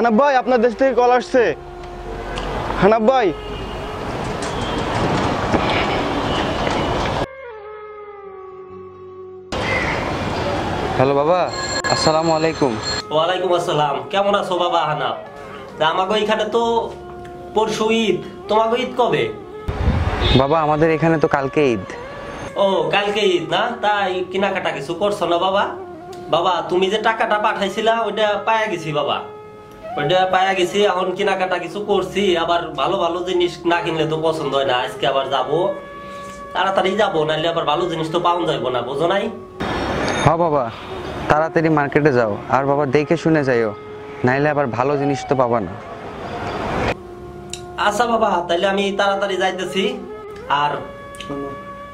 হানাফ ভাই, আপনার দেশ থেকে কল আসছে। হানাফ ভাই, হ্যালো বাবা, আসসালামু আলাইকুম। ওয়ালাইকুম আসসালাম। কেমন আছো বাবা হানাফ? আমাকে এখানে তো পরশু ঈদ, তোমাকে ঈদ কবে? বাবা আমাদের এখানে তো কালকে ঈদ। ও কালকে ঈদ না? তাই কেনাকাটা কিছু করছো না বাবা? বাবা তুমি যে টাকাটা পাঠাইছিলা ওইটা পায়া গেছি বাবা, ওইটা পায়া গেছি। এখন কেনাকাটা কিছু করছি, আবার ভালো ভালো জিনিস না কিনলে তো পছন্দ হয় না। আজকে আবার যাবো, তাড়াতাড়ি যাবো, নাহলে আবার ভালো জিনিস তো পাওয়া যাইবো না, বোঝো নাই? হ্যাঁ বাবা, তাড়াতাড়ি মার্কেটে যাও, আর বাবা দেখে শুনে যাইও, নাইলে আবার ভালো জিনিস তো পাবা না। আচ্ছা বাবা, তাইলে আমি তাড়াতাড়ি যাইতেছি। আর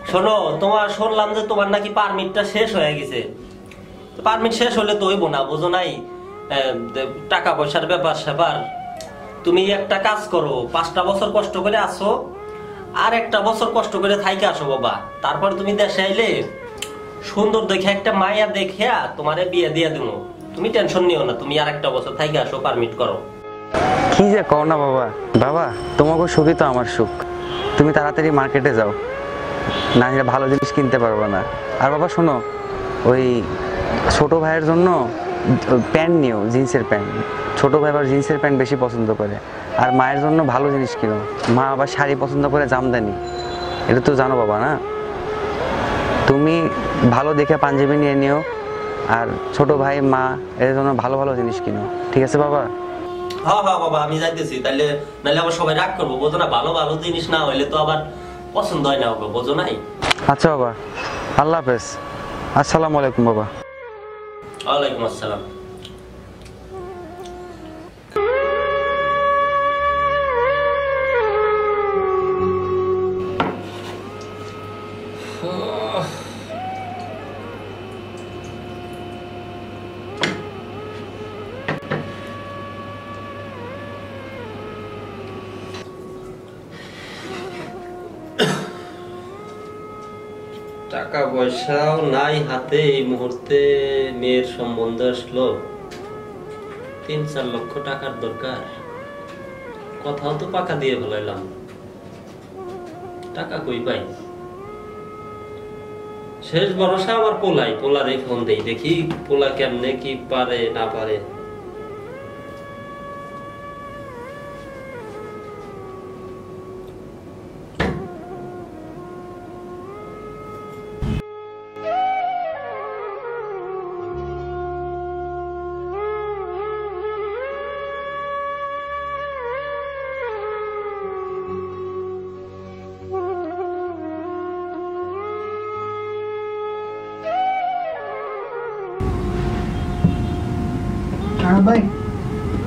শোনো, তোমার শুনলাম যে তোমার নাকি পারমিটটা শেষ হয়ে গেছে। পারমিট শেষ হলে তো হইব না, বোঝো নাই? টাকা পয়সার ব্যাপার স্যাপার। তুমি একটা কাজ করো, 5টা বছর কষ্ট করে আসো, আর একটা বছর কষ্ট করে থাইকে আসো বাবা। তারপর তুমি দেশে আইলে সুন্দর দেখে একটা মায়া দেখে তোমারে বিয়ে দিয়ে দেবো। তুমি টেনশন নিও না, তুমি আর একটা বছর থাইকে আসো, পারমিট করো। কি যে কও না বাবা। বাবা তোমাকে সুখই তো আমার সুখ। তুমি তাড়াতাড়ি মার্কেটে যাও, না হলে ভালো জিনিস কিনতে পারবো না। আর বাবা শোনো, ওই ছোট ভাইয়ের জন্য প্যান্ট নিও, জিন্সের প্যান্ট। ছোট ভাই আবার জিন্সের প্যান্ট বেশি পছন্দ করে। আর মায়ের জন্য ভালো জিনিস কিনো, মা আবার শাড়ি পছন্দ করে, জামদানি। এটা তো জানো বাবা না? তুমি ভালো দেখে পাঞ্জাবি নিয়ে নিও, আর ছোট ভাই মা এর জন্য ভালো ভালো জিনিস কিনো, ঠিক আছে বাবা? হ্যাঁ হ্যাঁ বাবা, আমি যাইতেছি। তাইলে নাহলে আবার সবাই রাগ করবো, বোঝো না? ভালো ভালো জিনিস না হইলে তো আবার পছন্দ হয় না, ওকে বোঝো নাই? আচ্ছা বাবা, আল্লাহ হাফেজ। আসসালামু আলাইকুম বাবা। ওয়ালাইকুম আসসালাম। টাকা পয়সাও নাই হাতে এই মুহূর্তে। মেয়ের সম্বন্ধ আসলো, 3-4 লক্ষ টাকার দরকার। কথাও তো পাকা দিয়ে ফেলাইলাম, টাকা কই পাই? শেষ ভরসা আমার পোলাই। পোলারে ফোন দেই, দেখি পোলা কেমনে কি পারে না পারে।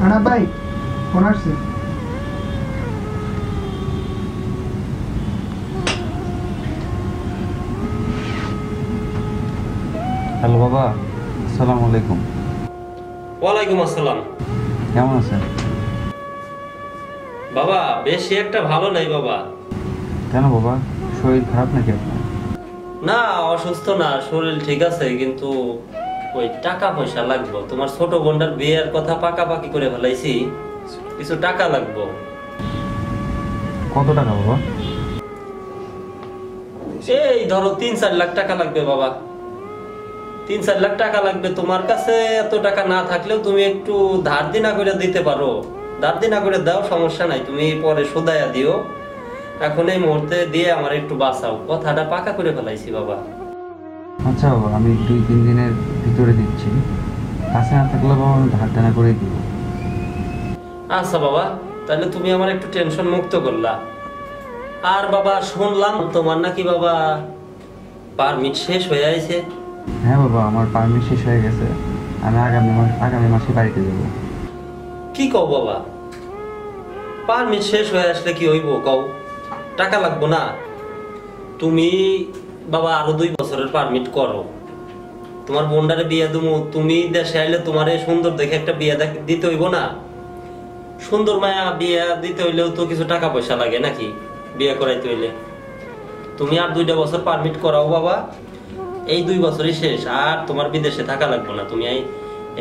আনা ভাই ফোন আসছে। হ্যালো বাবা, আসসালামু আলাইকুম। ওয়ালাইকুম আসসালাম। কেমন আছেন বাবা? বেশি একটা ভালো নাই বাবা। কেন বাবা, শরীর খারাপ নাকি আপনার? না, অসুস্থ না, শরীর ঠিক আছে, কিন্তু ওই টাকা পয়সা লাগবে। তোমার ছোট বোনটার বিয়ের কথা পাকাপাকি করে ফেলাইছি, কিছু টাকা লাগবে। কত টাকা বাবা? এই ধরো 3-4 লাখ টাকা লাগবে বাবা। 3-4 লাখ টাকা লাগবে। তোমার কাছে এত টাকা না থাকলেও তুমি একটু ধার দিনা করে দিতে পারো। ধার দিনা করে দাও, সমস্যা নাই, তুমি পরে শোধায়া দিও। এখন এই মুহূর্তে দিয়ে আমার একটু বাঁচাও। কথাটা পাকা করে ফেলাইছি বাবা। আচ্ছা বাবা, আমি 2-3 দিনের ভিতরে দিচ্ছি। কাছে না থাকলে বাবা আমি ধার দেনা করে দিব। আচ্ছা বাবা, তাহলে তুমি আমার একটু টেনশন মুক্ত করলা। আর বাবা শুনলাম তোমার নাকি বাবা পারমিট শেষ হয়ে আছে। হ্যাঁ বাবা, আমার পারমিট শেষ হয়ে গেছে। আমি আগামী মাসে বাড়িতে যাব। কি কও বাবা? পারমিট শেষ হয়ে আসলে কি হইব কও? টাকা লাগবো না? তুমি বাবা আরো 2 বছরের পারমিট করো, তোমার বোনটারে বিয়ে দেবো। তুমি দেশে আইলে তোমার সুন্দর দেখে একটা বিয়ে দিতে হইব না? সুন্দর মায়া বিয়ে দিতে হইলেও তো কিছু টাকা পয়সা লাগে নাকি বিয়ে করাইতে হইলে? তুমি আর 2টা বছর পারমিট করাও বাবা। এই 2 বছরই শেষ, আর তোমার বিদেশে থাকা লাগবে না। তুমি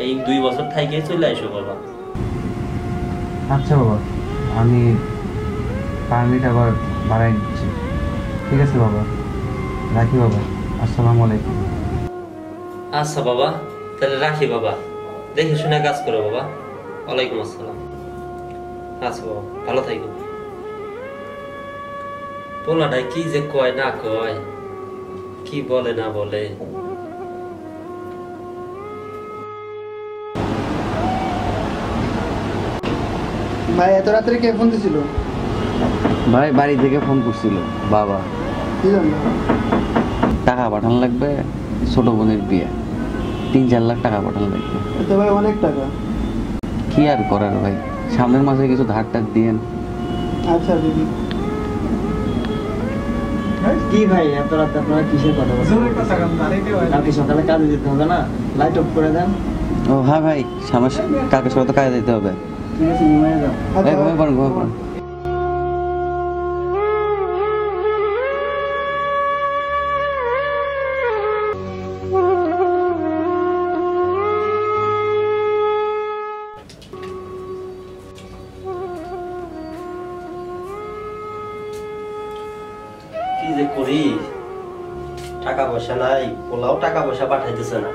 এই 2 বছর থাইকে চলে আসো বাবা। আচ্ছা বাবা, আমি পারমিট আবার বাড়াই নিচ্ছি। ঠিক আছে বাবা, রাখি বাবা। আসসালামু আলাইকুম। আচ্ছা বাবা, তাহলে রাখি বাবা, দেখে শুনে কাজ করো বাবা। ওয়ালাইকুম আসসালাম। আচ্ছা বাবা, ভালো থাকো। পোলাটাই কি যে কয় না কয়, কি বলে না বলে। ভাই এত রাত্রে কে ফোন দিছিল? ভাই বাড়ি থেকে ফোন করছিল বাবা, কি জন্য? টাকা পাঠানো লাগবে, ছোট বোনের বিয়ে, 3-4 লাখ টাকা পাঠানো লাগবে। এত ভাই অনেক টাকা। কি আর করার ভাই, সামনের মাসে কিছু ধার টার দিয়েন। আচ্ছা দিদি। কি ভাই এত রাতে আপনারা কিসের কথা বলছেন? কালকে সকালে কাজে যেতে হবে না, লাইট অফ করে দেন। ও হ্যাঁ ভাই, কালকে সকালে তো কাজে যেতে হবে। ঠিক আছে, ঘুমিয়ে যাও। এই ঘুমিয়ে পড়ুন, ঘুমিয়ে পড়ুন। কি যে করি, টাকা পয়সা নাই, পোলাও টাকা পয়সা পাঠাইতেছে না।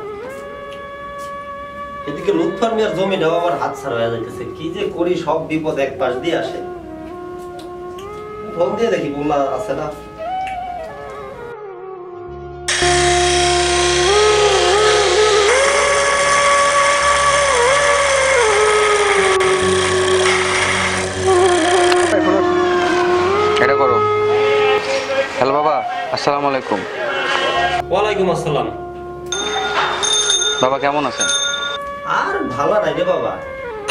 এদিকে লুৎফর মিয়ার জমিটাও আবার হাত ছাড়া হয়ে যাইতেছে। কি যে করি, সব বিপদ এক পাশ দিয়ে আসে। ফোন দিয়ে দেখি পোলা আছে না। এটা করো। হ্যালো বাবা, আসসালামু আলাইকুম। ওয়ালাইকুম আসসালাম। বাবা কেমন আছেন? আর ভালো নাই রে বাবা।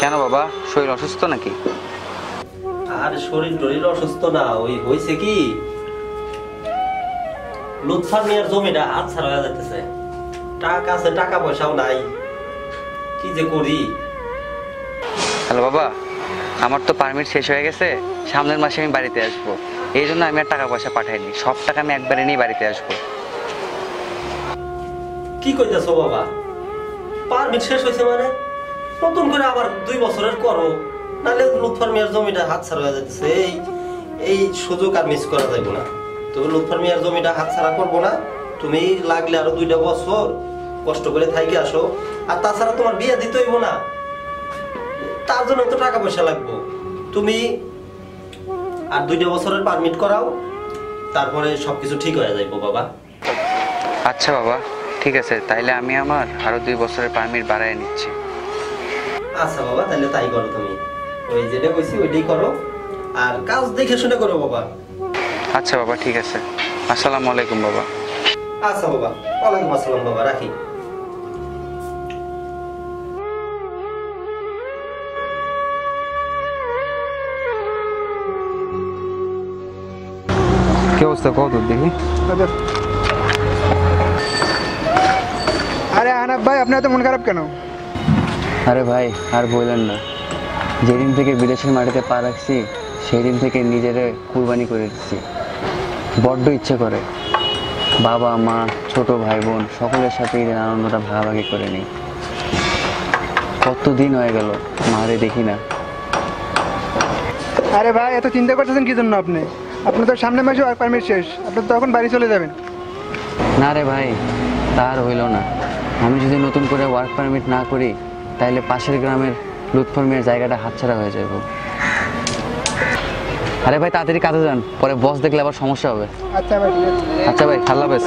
কেন বাবা, শরীর অসুস্থ নাকি? আর শরীর টরীর অসুস্থ না, ওই হয়েছে কি, লুৎফর মিয়ার জমিটা হাত ছাড়া হয়ে যাইতেছে। টাকা আছে, টাকা পয়সাও নাই। কি যে করি। হ্যালো বাবা, আমার তো পারমিট শেষ হয়ে গেছে, সামনের মাসে আমি বাড়িতে আসবো। এই জন্য আমি আর টাকা পয়সা পাঠাইনি, সব টাকা আমি একবারে নিয়ে বাড়িতে আসবো। কি কইতেছো বাবা? পারমিট শেষ হয়েছে মানে নতুন করে আবার 2 বছরের করো, নাহলে লুৎফর মিয়ার জমিটা হাত ছাড়া হয়ে যাচ্ছে। এই সুযোগ আর মিস করা যাবে না। তুমি লুৎফর মিয়ার জমিটা হাত ছাড়া করবো না। তুমি লাগলে আরো 2টা বছর কষ্ট করে থাইকে আসো। আর তাছাড়া তোমার বিয়ে দিতে হইব না, তার জন্য তো টাকা পয়সা লাগবে। তুমি আর 2টা বছরের পারমিট করাও, তারপরে সবকিছু ঠিক হয়ে যাইবো বাবা। আচ্ছা বাবা, ঠিক আছে, তাইলে আমি আমার আরো 2 বছরের পারমিট বাড়াই নিচ্ছি। আচ্ছা বাবা, তাহলে তাই করো। তুমি ওই যেটা কইছি ওইটাই করো, আর কাজ দেখে শুনে করো বাবা। আচ্ছা বাবা, ঠিক আছে। আসসালামু আলাইকুম বাবা। আচ্ছা বাবা, ওয়ালাইকুম আসসালাম বাবা, রাখি। কি অবস্থা, কত দেখি? আরে আহনাব ভাই, আপনার এত মন খারাপ কেন? আরে ভাই আর বললেন না, যেদিন থেকে বিদেশের মাটিতে পা রাখছি সেই দিন থেকে নিজেরে কুরবানি করে দিচ্ছি। বড্ড ইচ্ছে করে বাবা মা ছোট ভাই বোন সকলের সাথে ঈদের আনন্দটা ভাগাভাগি করে নিই। কতদিন হয়ে গেল মারে দেখি না। আরে ভাই এত চিন্তা করতেছেন কি জন্য? আপনার তো সামনে মাসে ওয়ার্ক পারমিট শেষ, আপনি তো তখন বাড়ি চলে যাবেন। না রে ভাই, তার হইল না। আমি যদি নতুন করে ওয়ার্ক পারমিট না করি তাহলে পাশের গ্রামের লুৎফর মিয়ার জায়গাটা হাতছাড়া হয়ে যাবে। আরে ভাই তাড়াতাড়ি কাজে যান, পরে বস দেখলে আবার সমস্যা হবে। আচ্ছা ভাই, ঠিক আছে। আচ্ছা ভাই, আল্লাহ হাফেজ।